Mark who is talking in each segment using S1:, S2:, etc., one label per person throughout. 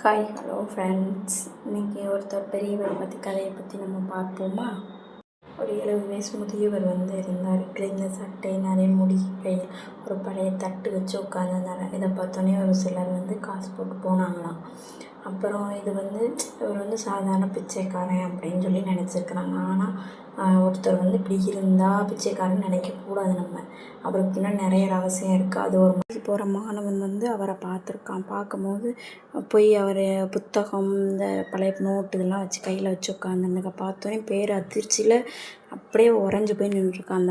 S1: Hi hello friends. இன்றைக்கி ஒருத்தர் பெரியவரை பற்றி கதையை பற்றி நம்ம பார்ப்போமா? ஒரு 70 வயசு முதியவர் இருந்தார். கிழிந்த சட்டை, நிறைய முடி, கையில் ஒரு பழைய தட்டு வச்சு உட்காந்துருந்தார். இதை பார்த்தோன்னே ஒரு சிலர் காசு போட்டு போனாங்களாம். அப்புறம் இவர் சாதாரண பிச்சைக்காரன் அப்படின்னு சொல்லி நினச்சிருக்கிறாங்க. ஆனால் ஒருத்தர் இப்படி இருந்தால் பிச்சைக்காரன் நினைக்கக்கூடாது. அவருக்கு இன்னும் நிறைய ரகசியம் இருக்குது. அது ஒரு மாதிரி போகிற மாணவன் அவரை பார்த்துருக்கான். பார்க்கும்போது போய் அவர் புத்தகம், இந்த பழைய நோட்டு இதெல்லாம் வச்சு கையில் வச்சு உட்காந்துருந்ததை பார்த்தோன்னே பேர் அதிர்ச்சியில் அப்படியே உறைஞ்சி போய் நின்றுருக்கான்.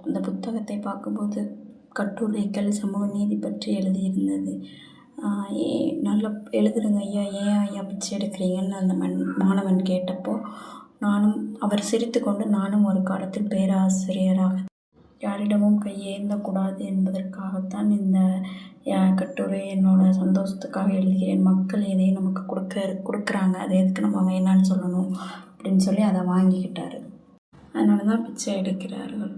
S1: அந்த புத்தகத்தை பார்க்கும்போது கட்டுரைகள், சமூக நீதி பற்றி எழுதியிருந்தது. நல்லா எழுதுறங்க ஐயா, ஏன் ஐயா பிச்சை எடுக்கிறீங்கன்னு அந்த மாணவன் கேட்டப்போ, அவர் சிரித்து கொண்டு, நானும் ஒரு காலத்தில் பேராசிரியராக யாரிடமும் கையேந்தக்கூடாது என்பதற்காகத்தான் இந்த கட்டுரை என்னோட சந்தோஷத்துக்காக எழுதுகிறேன். மக்கள் எதையும் நமக்கு கொடுக்குறாங்க, அதை எதுக்கு நம்ம வேணான்னு சொல்லணும் அப்படின்னு சொல்லி அதை வாங்கிக்கிட்டார். அதனால தான் பிச்சை எடுக்கிறார்கள்.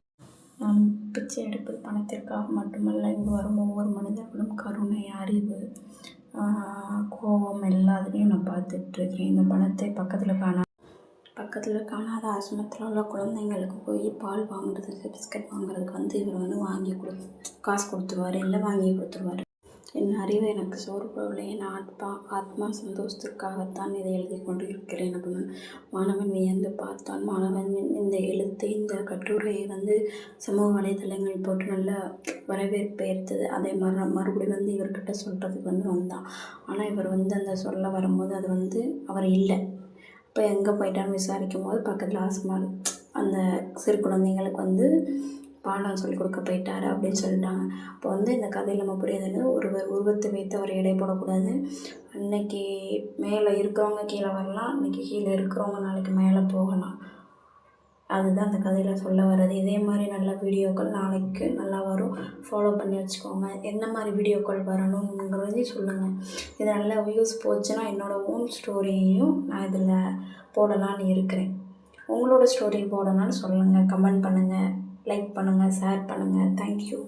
S1: பிச்சை எடுப்பது பணத்திற்காக மட்டுமல்ல. இங்கு வரும் ஒவ்வொரு மனிதர்களும் கருணை, அறிவு, கோபம் எல்லாத்துலேயும் நான் பார்த்துட்ருக்கேன். இந்த பணத்தை பக்கத்தில் காணாத ஆசிரமத்தில் உள்ள குழந்தைங்களுக்கு போய் பால் வாங்குறதுக்கு, பிஸ்கட் வாங்குறதுக்கு இவர் வாங்கி காசு கொடுத்துருவார், இல்லை வாங்கி கொடுத்துருவார். என் அறிவு எனக்கு சோறு போகவில்லை, என் ஆத்மா சந்தோஷத்திற்காகத்தான் இதை எழுதி கொண்டு இருக்கிறேன் அப்படின்னு மாணவன் வியந்து பார்த்தான். மாணவன் இந்த இந்த கட்டுரையை சமூக வலைதளங்கள் போட்டு நல்ல வரவேற்பு ஏற்றது. அதே மறுபடியும் இவர்கிட்ட சொல்கிறதுக்கு வந்தான். ஆனால் இவர் அந்த சொல்ல வரும்போது அது அவர் இல்லை. இப்போ எங்கே போயிட்டான்னு விசாரிக்கும் போது பக்கத்தில் ஆஸ்மால் அந்த சிறு குழந்தைங்களுக்கு பாடம் சொல்லிக் கொடுக்க போயிட்டார் அப்படின்னு சொல்லிட்டாங்க. அப்போ இந்த கதையில் நம்ம புரியுதுன்னு, ஒருவர் உருவத்தை வைத்து அவர் எடை போடக்கூடாது. அன்னைக்கு மேலே இருக்கிறவங்க கீழே வரலாம், இன்றைக்கி கீழே இருக்கிறவங்க நாளைக்கு மேலே போகலாம். அதுதான் அந்த கதையில் சொல்ல வர்றது. இதே மாதிரி நல்ல வீடியோக்கள் நாளைக்கு நல்லா வரும். ஃபாலோ பண்ணி வச்சுக்கோங்க. என்ன மாதிரி வீடியோக்கள் வரணுங்கிறதையும் சொல்லுங்கள். இது நல்லா வியூஸ் போச்சுன்னா என்னோடய ஓன் ஸ்டோரியையும் நான் இதில் போடலான்னு இருக்கிறேன். உங்களோட ஸ்டோரி போடலான்னு சொல்லுங்கள். கமெண்ட் பண்ணுங்கள், லைக் பண்ணுங்கள், ஷேர் பண்ணுங்கள். தேங்க்யூ.